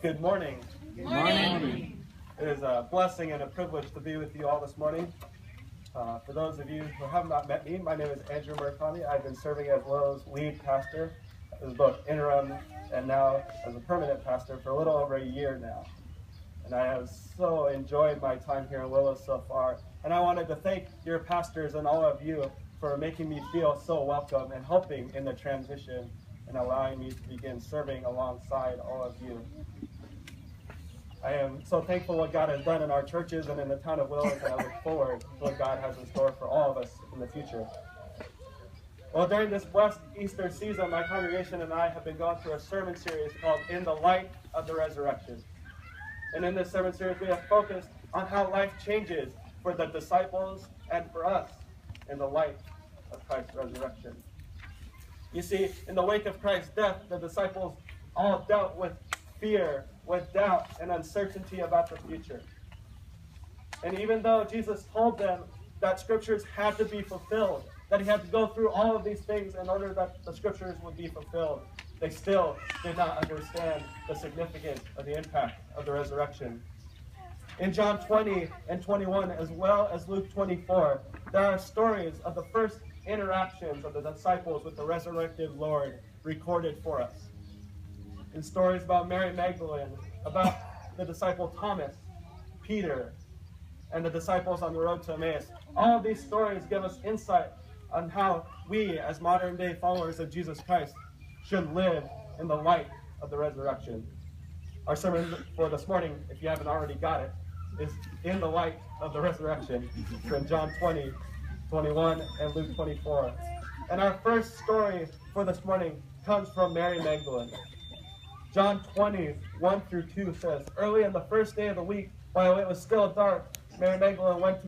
Good morning. Good morning. It is a blessing and a privilege to be with you all this morning. For those of you who have not met me, my name is Andrew Murakami. I've been serving as Willow's lead pastor, as both interim and now as a permanent pastor for a little over a year now. And I have so enjoyed my time here in Willow so far. And I wanted to thank your pastors and all of you for making me feel so welcome and helping in the transition and allowing me to begin serving alongside all of you. I am so thankful what God has done in our churches and in the town of Willow, and I look forward to what God has in store for all of us in the future. Well, during this blessed Easter season, my congregation and I have been going through a sermon series called In the Light of the Resurrection. And in this sermon series, we have focused on how life changes for the disciples and for us in the light of Christ's resurrection. You see, in the wake of Christ's death, the disciples all dealt with fear, with doubt, and uncertainty about the future. And even though Jesus told them that scriptures had to be fulfilled, that he had to go through all of these things in order that the scriptures would be fulfilled, they still did not understand the significance of the impact of the resurrection. In John 20 and 21, as well as Luke 24, there are stories of the first interactions of the disciples with the resurrected Lord recorded for us. In stories about Mary Magdalene, about the disciple Thomas, Peter, and the disciples on the road to Emmaus. All of these stories give us insight on how we, as modern-day followers of Jesus Christ, should live in the light of the resurrection. Our sermon for this morning, if you haven't already got it, is In the Light of the Resurrection from John 20, 21, and Luke 24. And our first story for this morning comes from Mary Magdalene. John 20, 1 through 2 says, "Early on the first day of the week, while it was still dark, Mary Magdalene went to